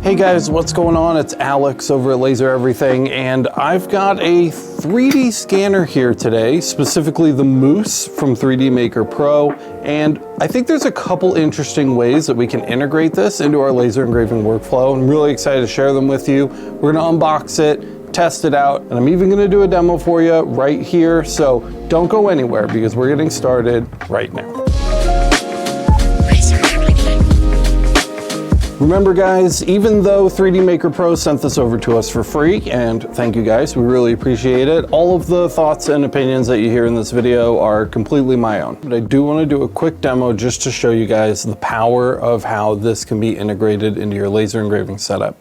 Hey guys, what's going on? It's Alex over at Laser Everything, and I've got a 3D scanner here today, specifically the Moose from 3DMakerPro, and I think there's a couple interesting ways that we can integrate this into our laser engraving workflow. I'm really excited to share them with you. We're gonna unbox it, test it out, and I'm even gonna do a demo for you right here, so don't go anywhere because we're getting started right now. Remember guys, even though 3DMakerPro sent this over to us for free, and thank you guys, we really appreciate it, all of the thoughts and opinions that you hear in this video are completely my own. But I do want to do a quick demo just to show you guys the power of how this can be integrated into your laser engraving setup.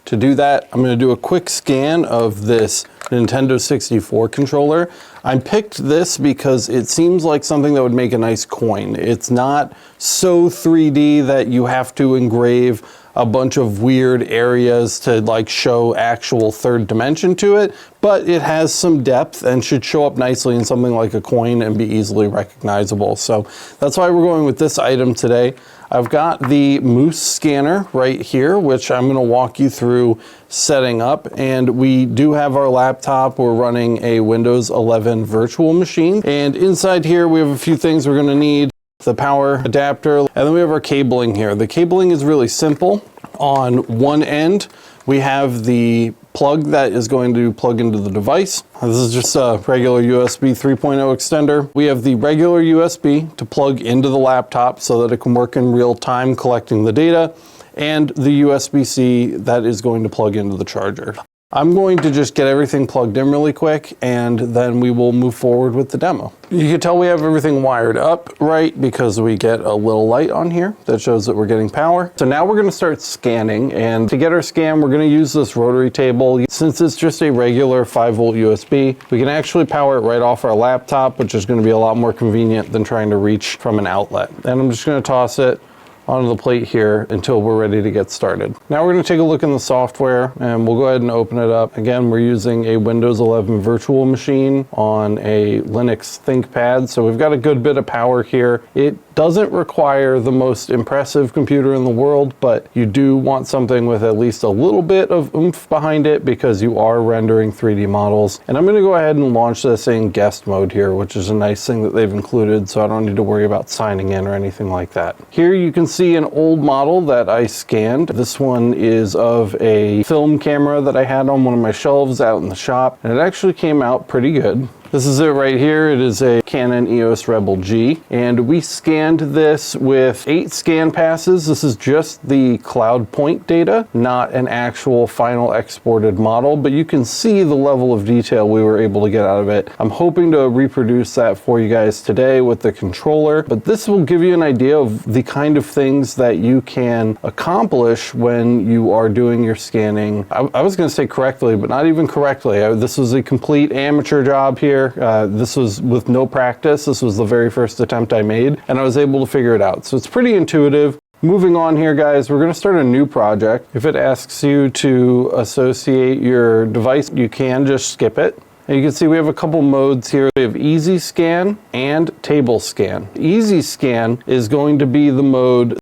To do that, I'm going to do a quick scan of this Nintendo 64 controller. I picked this because it seems like something that would make a nice coin. It's not so 3D that you have to engrave a bunch of weird areas to like show actual third dimension to it, but it has some depth and should show up nicely in something like a coin and be easily recognizable. So that's why we're going with this item today. I've got the Moose scanner right here, which I'm going to walk you through setting up. And we do have our laptop. We're running a Windows 11 virtual machine. And inside here, we have a few things we're going to need. The power adapter, and then we have our cabling here. The cabling is really simple. On one end, we have the plug that is going to plug into the device. This is just a regular USB 3.0 extender. We have the regular USB to plug into the laptop so that it can work in real time collecting the data, and the USB-C that is going to plug into the charger. I'm going to just get everything plugged in really quick, and then we will move forward with the demo. You can tell we have everything wired up right because we get a little light on here that shows that we're getting power. So now we're going to start scanning, and to get our scan, we're going to use this rotary table. Since it's just a regular 5-volt USB, we can actually power it right off our laptop, which is going to be a lot more convenient than trying to reach from an outlet. And I'm just going to toss it onto the plate here until we're ready to get started. Now we're going to take a look in the software, and we'll go ahead and open it up. Again, we're using a Windows 11 virtual machine on a Linux ThinkPad, so we've got a good bit of power here. It doesn't require the most impressive computer in the world, but you do want something with at least a little bit of oomph behind it because you are rendering 3D models. And I'm going to go ahead and launch this in guest mode here, which is a nice thing that they've included, so I don't need to worry about signing in or anything like that. Here you can see an old model that I scanned. This one is of a film camera that I had on one of my shelves out in the shop, and it actually came out pretty good. This is it right here. It is a Canon EOS Rebel G, and we scanned this with 8 scan passes. This is just the cloud point data, not an actual final exported model, but you can see the level of detail we were able to get out of it. I'm hoping to reproduce that for you guys today with the controller, but this will give you an idea of the kind of things that you can accomplish when you are doing your scanning. I was going to say correctly, but not even correctly. This was a complete amateur job here. This was with no practice. This was the very first attempt I made, and I was able to figure it out. So it's pretty intuitive. Moving on here, guys, we're going to start a new project. If it asks you to associate your device, you can just skip it. And you can see we have a couple modes here. We have Easy Scan and Table Scan. Easy Scan is going to be the mode.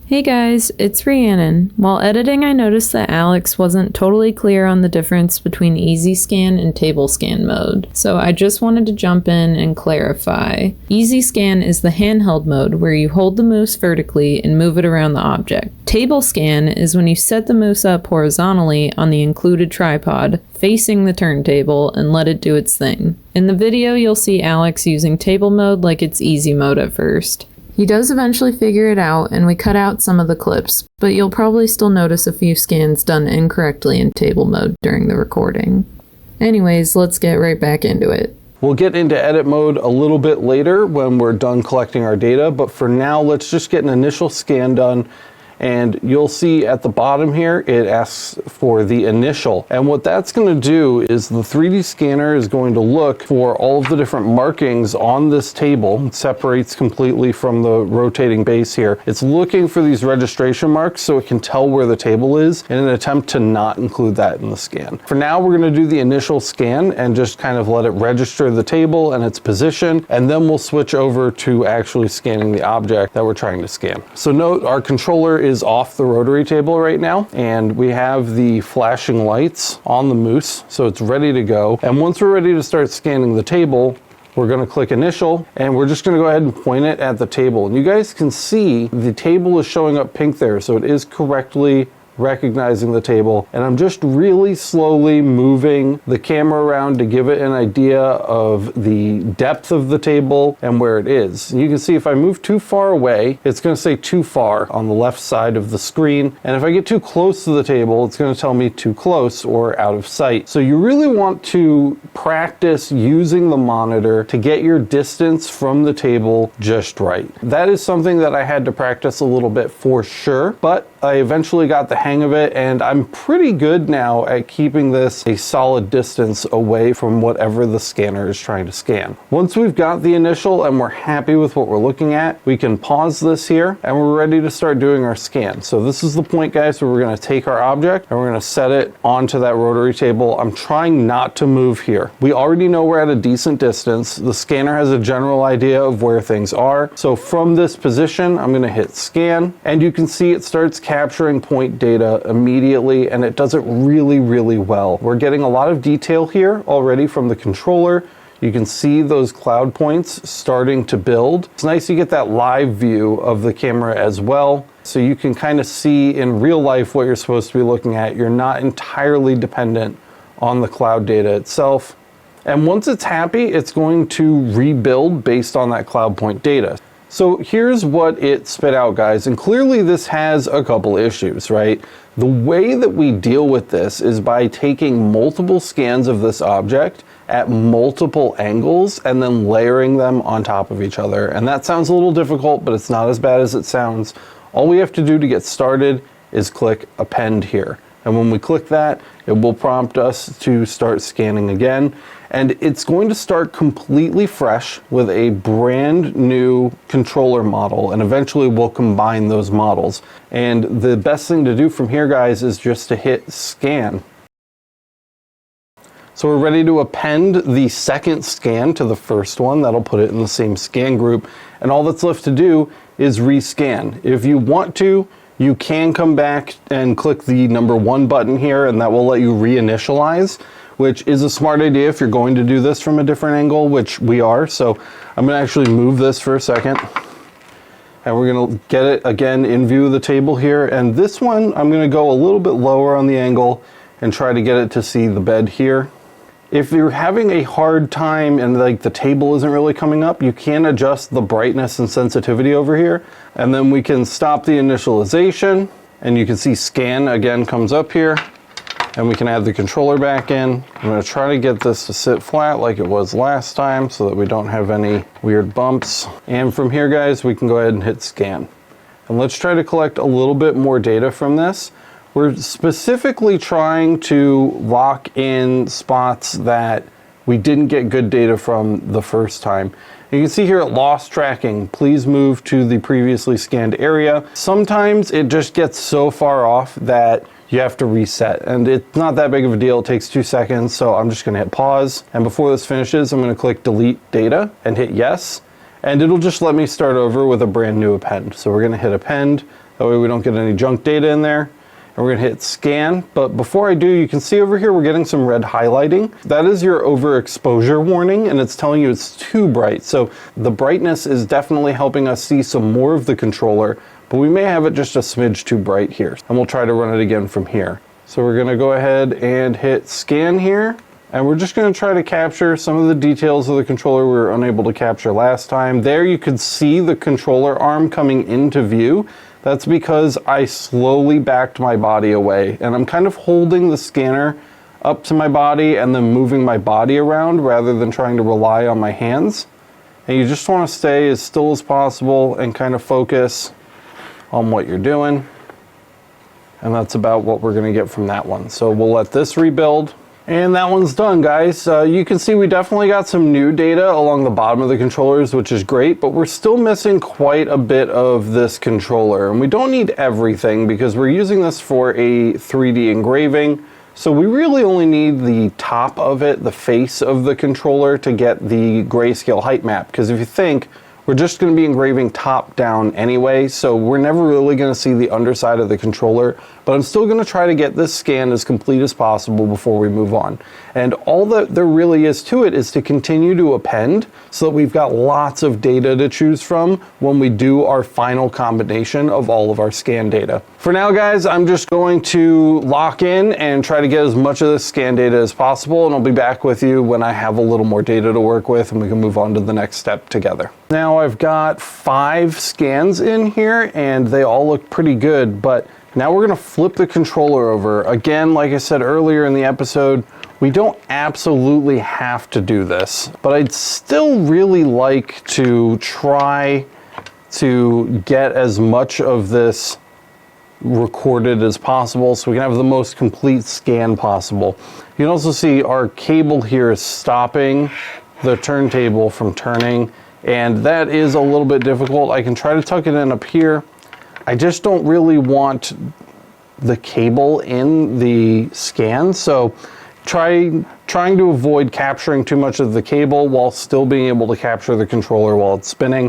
Hey guys, it's Rhiannon. While editing, I noticed that Alex wasn't totally clear on the difference between Easy Scan and Table Scan mode, so I just wanted to jump in and clarify. Easy Scan is the handheld mode where you hold the moose vertically and move it around the object. Table Scan is when you set the moose up horizontally on the included tripod, facing the turntable, and let it do its thing. In the video, you'll see Alex using table mode like it's easy mode at first. He does eventually figure it out, and we cut out some of the clips, but you'll probably still notice a few scans done incorrectly in table mode during the recording. Anyways, let's get right back into it. We'll get into edit mode a little bit later when we're done collecting our data, but for now, let's just get an initial scan done. And you'll see at the bottom here, it asks for the initial. And what that's going to do is the 3D scanner is going to look for all of the different markings on this table. It separates completely from the rotating base here. It's looking for these registration marks so it can tell where the table is in an attempt to not include that in the scan. For now, we're going to do the initial scan and just kind of let it register the table and its position, and then we'll switch over to actually scanning the object that we're trying to scan. So note, our controller is off the rotary table right now, and we have the flashing lights on the moose, so it's ready to go. And once we're ready to start scanning the table, we're going to click initial, and we're just going to go ahead and point it at the table. And you guys can see the table is showing up pink there, so it is correctly recognizing the table. And I'm just really slowly moving the camera around to give it an idea of the depth of the table and where it is. And you can see if I move too far away, it's going to say too far on the left side of the screen. And if I get too close to the table, it's going to tell me too close or out of sight. So you really want to practice using the monitor to get your distance from the table just right. That is something that I had to practice a little bit for sure, but I eventually got the hang of it, and I'm pretty good now at keeping this a solid distance away from whatever the scanner is trying to scan. Once we've got the initial and we're happy with what we're looking at, we can pause this here and we're ready to start doing our scan. So this is the point, guys, where we're going to take our object and we're going to set it onto that rotary table. I'm trying not to move here. We already know we're at a decent distance. The scanner has a general idea of where things are. So from this position, I'm going to hit scan, and you can see it starts capturing point data immediately, and it does it really, really well. We're getting a lot of detail here already from the controller. You can see those cloud points starting to build. It's nice you get that live view of the camera as well, so you can kind of see in real life what you're supposed to be looking at. You're not entirely dependent on the cloud data itself. And once it's happy, it's going to rebuild based on that cloud point data. So here's what it spit out, guys, and clearly this has a couple issues, right? The way that we deal with this is by taking multiple scans of this object at multiple angles and then layering them on top of each other. And that sounds a little difficult, but it's not as bad as it sounds. All we have to do to get started is click append here. And when we click that, it will prompt us to start scanning again. And it's going to start completely fresh with a brand new controller model, and eventually we'll combine those models. And the best thing to do from here, guys, is just to hit scan. So we're ready to append the second scan to the first one. That'll put it in the same scan group. And all that's left to do is rescan. If you want to, you can come back and click the number 1 button here, and that will let you reinitialize, which is a smart idea if you're going to do this from a different angle, which we are. So I'm going to actually move this for a second, and we're going to get it again in view of the table here. And this one, I'm going to go a little bit lower on the angle and try to get it to see the bed here. If you're having a hard time and like the table isn't really coming up, you can adjust the brightness and sensitivity over here, and then we can stop the initialization, and you can see scan again comes up here, and we can add the controller back in. I'm going to try to get this to sit flat like it was last time so that we don't have any weird bumps. And from here, guys, we can go ahead and hit scan. And let's try to collect a little bit more data from this. We're specifically trying to lock in spots that we didn't get good data from the first time. You can see here at lost tracking, please move to the previously scanned area. Sometimes it just gets so far off that you have to reset, and it's not that big of a deal. It takes 2 seconds, so I'm just gonna hit pause. And before this finishes, I'm gonna click delete data and hit yes. And it'll just let me start over with a brand new append. So we're gonna hit append, that way we don't get any junk data in there. And we're gonna hit scan, but before I do, you can see over here we're getting some red highlighting. That is your overexposure warning, and it's telling you it's too bright. So the brightness is definitely helping us see some more of the controller, but we may have it just a smidge too bright here. And we'll try to run it again from here. So we're gonna go ahead and hit scan here, and we're just gonna try to capture some of the details of the controller we were unable to capture last time. There you could see the controller arm coming into view. That's because I slowly backed my body away, and I'm kind of holding the scanner up to my body and then moving my body around rather than trying to rely on my hands. And you just want to stay as still as possible and kind of focus on what you're doing. And that's about what we're going to get from that one. So we'll let this rebuild. And that one's done, guys. You can see we definitely got some new data along the bottom of the controllers, which is great, but we're still missing quite a bit of this controller. And we don't need everything because we're using this for a 3D engraving. So we really only need the top of it, the face of the controller, to get the grayscale height map. Because if you think, we're just going to be engraving top down anyway, so we're never really going to see the underside of the controller, but I'm still going to try to get this scan as complete as possible before we move on. And all that there really is to it is to continue to append so that we've got lots of data to choose from when we do our final combination of all of our scan data. For now, guys, I'm just going to lock in and try to get as much of this scan data as possible, and I'll be back with you when I have a little more data to work with and we can move on to the next step together. Now I've got 5 scans in here and they all look pretty good, but now we're going to flip the controller over. Again, like I said earlier in the episode, we don't absolutely have to do this, but I'd still really like to try to get as much of this recorded as possible so we can have the most complete scan possible. You can also see our cable here is stopping the turntable from turning, and that is a little bit difficult. I can try to tuck it in up here. I just don't really want the cable in the scan, so trying to avoid capturing too much of the cable while still being able to capture the controller while it's spinning.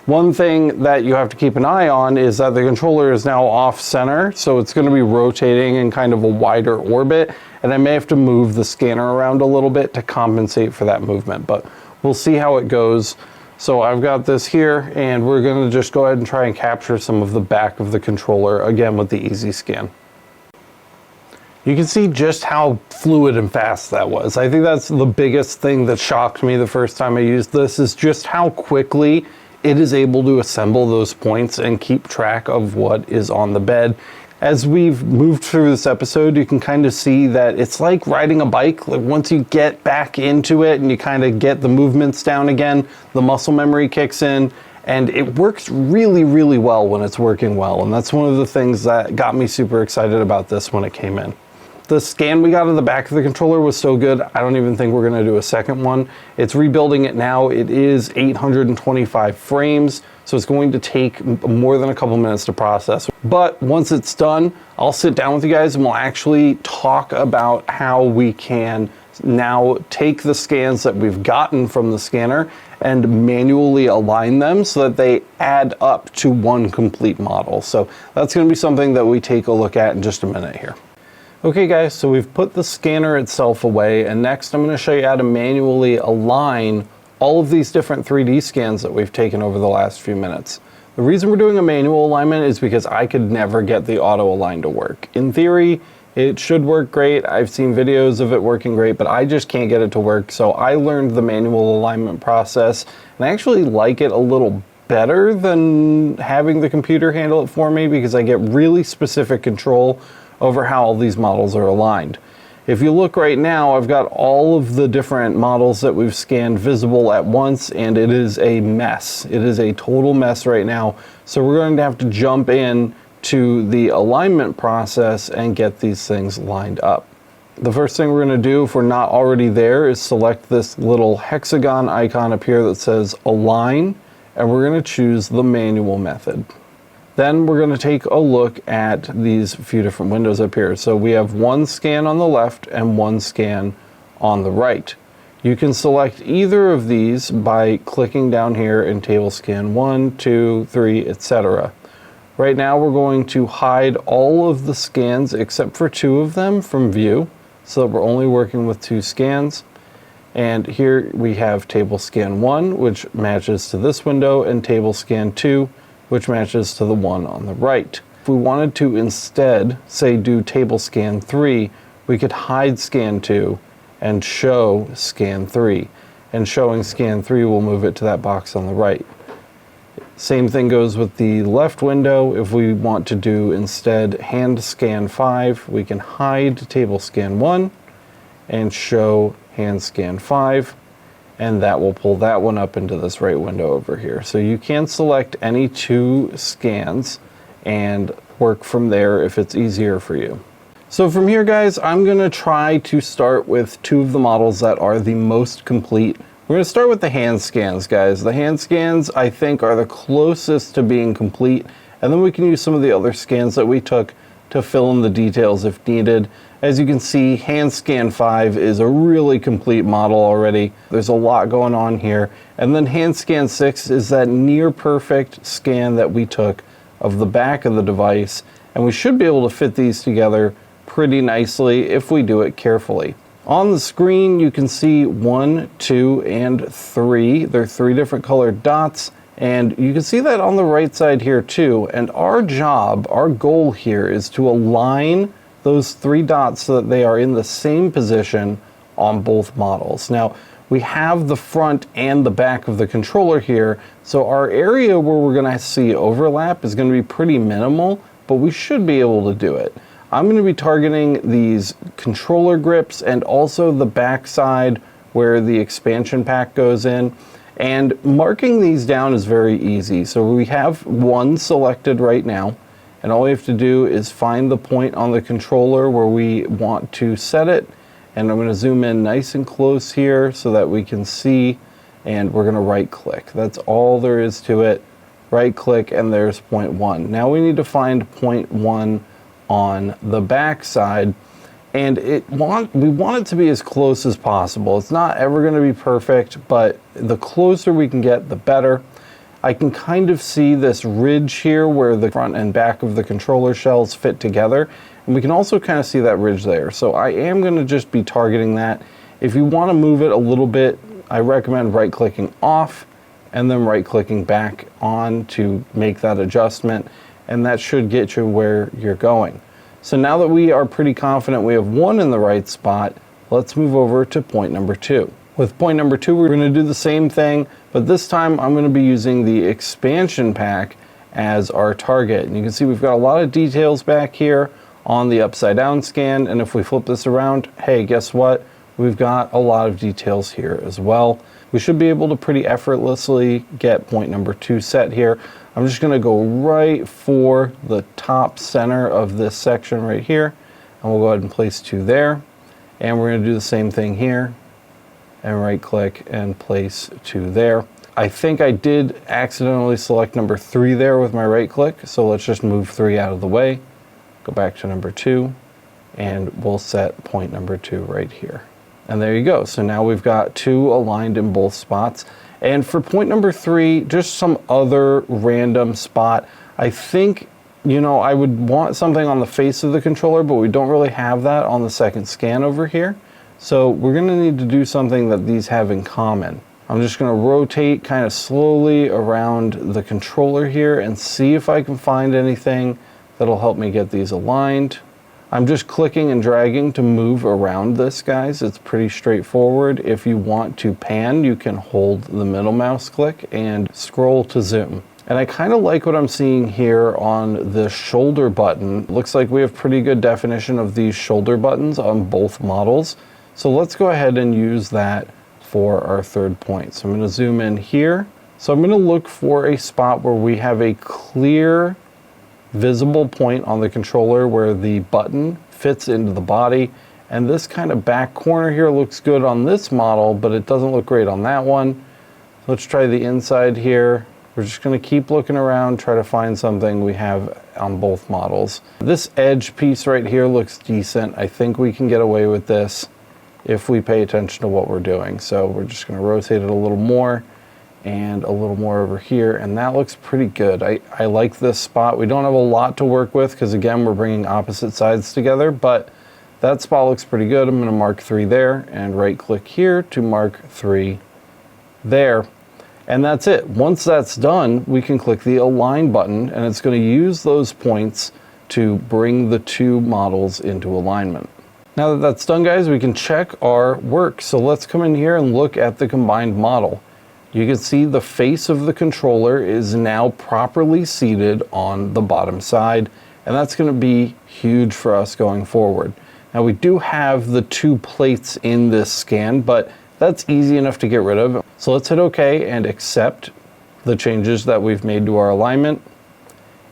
One thing that you have to keep an eye on is that the controller is now off center, so it's going to be rotating in kind of a wider orbit, and I may have to move the scanner around a little bit to compensate for that movement, but we'll see how it goes. So I've got this here, and we're going to just go ahead and try and capture some of the back of the controller, again with the easy scan. You can see just how fluid and fast that was. I think that's the biggest thing that shocked me the first time I used this, is just how quickly it is able to assemble those points and keep track of what is on the bed. As we've moved through this episode, you can kind of see that it's like riding a bike. Like once you get back into it and you kind of get the movements down again, the muscle memory kicks in, and it works really, really well when it's working well. And that's one of the things that got me super excited about this when it came in. The scan we got of the back of the controller was so good, I don't even think we're going to do a second one. It's rebuilding it now. It is 825 frames, so it's going to take more than a couple minutes to process. But once it's done, I'll sit down with you guys and we'll actually talk about how we can now take the scans that we've gotten from the scanner and manually align them so that they add up to one complete model. So that's going to be something that we take a look at in just a minute here. Okay guys, so we've put the scanner itself away, and next I'm going to show you how to manually align all of these different 3D scans that we've taken over the last few minutes. The reason we're doing a manual alignment is because I could never get the auto align to work. In theory, it should work great. I've seen videos of it working great, but I just can't get it to work. So I learned the manual alignment process, and I actually like it a little better than having the computer handle it for me because I get really specific control over how all these models are aligned. If you look right now, I've got all of the different models that we've scanned visible at once, and it is a mess. It is a total mess right now. So we're going to have to jump in to the alignment process and get these things lined up. The first thing we're going to do, if we're not already there, is select this little hexagon icon up here that says Align, and we're going to choose the manual method. Then we're going to take a look at these few different windows up here. So we have one scan on the left and one scan on the right. You can select either of these by clicking down here in table scan 1, 2, 3, etc. Right now we're going to hide all of the scans except for 2 of them from view, so that we're only working with 2 scans. And here we have table scan 1, which matches to this window, and table scan 2, which matches to the one on the right. If we wanted to instead, say, do table scan 3, we could hide scan 2 and show scan 3. And showing scan 3 will move it to that box on the right. Same thing goes with the left window. If we want to do instead hand scan 5, we can hide table scan 1 and show hand scan 5. And that will pull that one up into this right window over here. So you can select any 2 scans and work from there if it's easier for you. So from here, guys, I'm going to try to start with 2 of the models that are the most complete. We're going to start with the hand scans, guys. The hand scans, I think, are the closest to being complete, and then we can use some of the other scans that we took to fill in the details if needed. As you can see, Hand Scan 5 is a really complete model already. There's a lot going on here. And then Hand Scan 6 is that near perfect scan that we took of the back of the device. And we should be able to fit these together pretty nicely if we do it carefully. On the screen, you can see 1, 2, and 3. They're 3 different colored dots. And you can see that on the right side here too. And our job, our goal here is to align those 3 dots so that they are in the same position on both models. Now, we have the front and the back of the controller here, so our area where we're gonna see overlap is gonna be pretty minimal, but we should be able to do it. I'm gonna be targeting these controller grips and also the back side where the expansion pack goes in. And marking these down is very easy. So we have one selected right now. And all we have to do is find the point on the controller where we want to set it. And I'm going to zoom in nice and close here so that we can see. And we're going to right click. That's all there is to it. Right click and there's point 1. Now we need to find point 1 on the back side. And we want it to be as close as possible. It's not ever going to be perfect, but the closer we can get, the better. I can kind of see this ridge here where the front and back of the controller shells fit together. And we can also kind of see that ridge there. So I am going to just be targeting that. If you want to move it a little bit, I recommend right-clicking off and then right-clicking back on to make that adjustment. And that should get you where you're going. So now that we are pretty confident we have 1 in the right spot, let's move over to point number 2. With point number 2, we're going to do the same thing, but this time I'm going to be using the expansion pack as our target. And you can see we've got a lot of details back here on the upside down scan, and if we flip this around, hey, guess what? We've got a lot of details here as well. We should be able to pretty effortlessly get point number 2 set here. I'm just going to go right for the top center of this section right here, and we'll go ahead and place 2 there. And we're going to do the same thing here. And right click and place 2 there. I think I did accidentally select number 3 there with my right click, so let's just move 3 out of the way, go back to number 2, and we'll set point number 2 right here. And there you go. So now we've got 2 aligned in both spots. And for point number 3, just some other random spot. I think, I would want something on the face of the controller, but we don't really have that on the second scan over here. So we're going to need to do something that these have in common. I'm just going to rotate kind of slowly around the controller here and see if I can find anything that'll help me get these aligned. I'm just clicking and dragging to move around this, guys. It's pretty straightforward. If you want to pan, you can hold the middle mouse click and scroll to zoom. And I kind of like what I'm seeing here on the shoulder button. Looks like we have pretty good definition of these shoulder buttons on both models. So let's go ahead and use that for our 3rd point. So I'm going to zoom in here. So I'm going to look for a spot where we have a clear, visible point on the controller where the button fits into the body. And this kind of back corner here looks good on this model, but it doesn't look great on that one. Let's try the inside here. We're just going to keep looking around, try to find something we have on both models. This edge piece right here looks decent. I think we can get away with this if we pay attention to what we're doing. So we're just going to rotate it a little more and a little more over here, and that looks pretty good. I like this spot. We don't have a lot to work with because again we're bringing opposite sides together, but that spot looks pretty good. I'm going to mark 3 there and right click here to mark 3 there. And that's it. Once that's done, we can click the align button and it's going to use those points to bring the 2 models into alignment. Now that that's done, guys, we can check our work. So let's come in here and look at the combined model. You can see the face of the controller is now properly seated on the bottom side, and that's going to be huge for us going forward. Now we do have the 2 plates in this scan, but that's easy enough to get rid of. So let's hit OK and accept the changes that we've made to our alignment.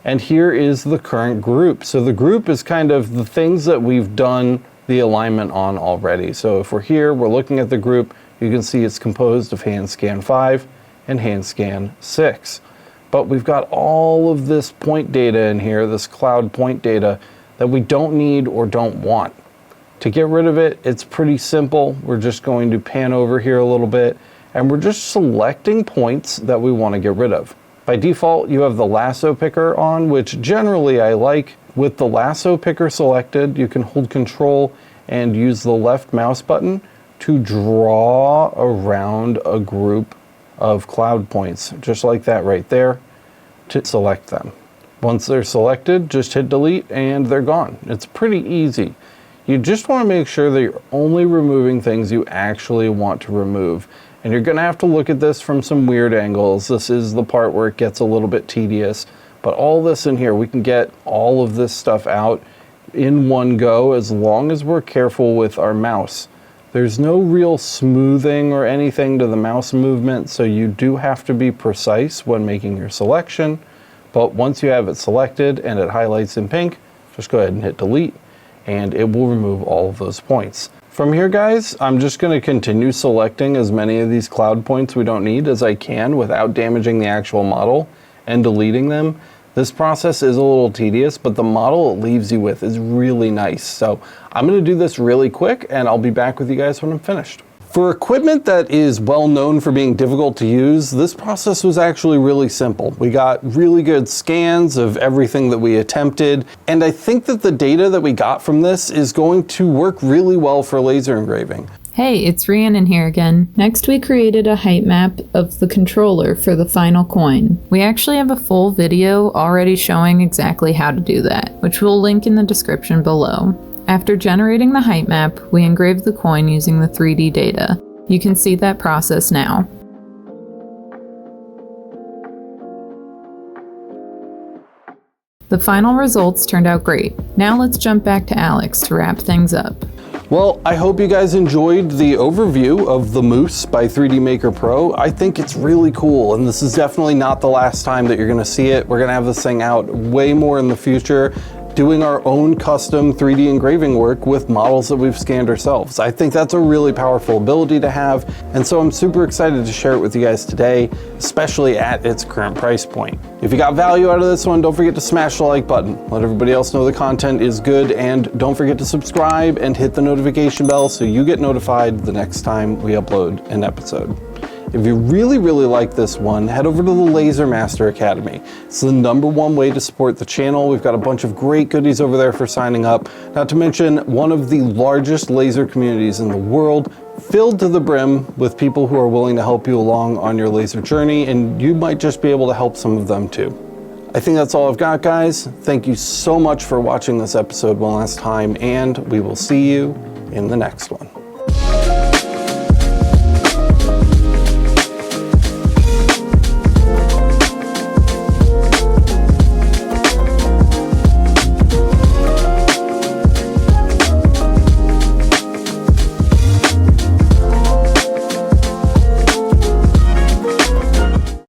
And here is the current group. So the group is kind of the things that we've done the alignment on already. So if we're here, we're looking at the group, you can see it's composed of Hand Scan 5 and Hand Scan 6. But we've got all of this point data in here, this cloud point data, that we don't need or don't want. To get rid of it, it's pretty simple. We're just going to pan over here a little bit, and we're just selecting points that we want to get rid of. By default, you have the lasso picker on, which generally I like. With the lasso picker selected, you can hold Control and use the left mouse button to draw around a group of cloud points, just like that right there, to select them. Once they're selected, just hit delete and they're gone. It's pretty easy. You just want to make sure that you're only removing things you actually want to remove. And you're going to have to look at this from some weird angles. This is the part where it gets a little bit tedious. But all this in here, we can get all of this stuff out in one go as long as we're careful with our mouse. There's no real smoothing or anything to the mouse movement, so you do have to be precise when making your selection. But once you have it selected and it highlights in pink, just go ahead and hit delete, and it will remove all of those points. From here, guys, I'm just going to continue selecting as many of these cloud points we don't need as I can without damaging the actual model and deleting them. This process is a little tedious, but the model it leaves you with is really nice. So I'm going to do this really quick, and I'll be back with you guys when I'm finished. For equipment that is well known for being difficult to use, this process was actually really simple. We got really good scans of everything that we attempted, and I think that the data that we got from this is going to work really well for laser engraving. Hey, it's Rhiannon here again. Next, we created a height map of the controller for the final coin. We actually have a full video already showing exactly how to do that, which we'll link in the description below. After generating the height map, we engraved the coin using the 3D data. You can see that process now. The final results turned out great. Now let's jump back to Alex to wrap things up. Well, I hope you guys enjoyed the overview of the Moose by 3DMakerPro. I think it's really cool, and this is definitely not the last time that you're gonna see it. We're gonna have this thing out way more in the future, doing our own custom 3D engraving work with models that we've scanned ourselves. I think that's a really powerful ability to have, and so I'm super excited to share it with you guys today, especially at its current price point. If you got value out of this one, don't forget to smash the like button. Let everybody else know the content is good, and don't forget to subscribe and hit the notification bell so you get notified the next time we upload an episode. If you really like this one, head over to the Laser Master Academy. It's the #1 way to support the channel. We've got a bunch of great goodies over there for signing up, not to mention one of the largest laser communities in the world, filled to the brim with people who are willing to help you along on your laser journey, and you might just be able to help some of them too. I think that's all I've got, guys. Thank you so much for watching this episode one last time, and we will see you in the next one.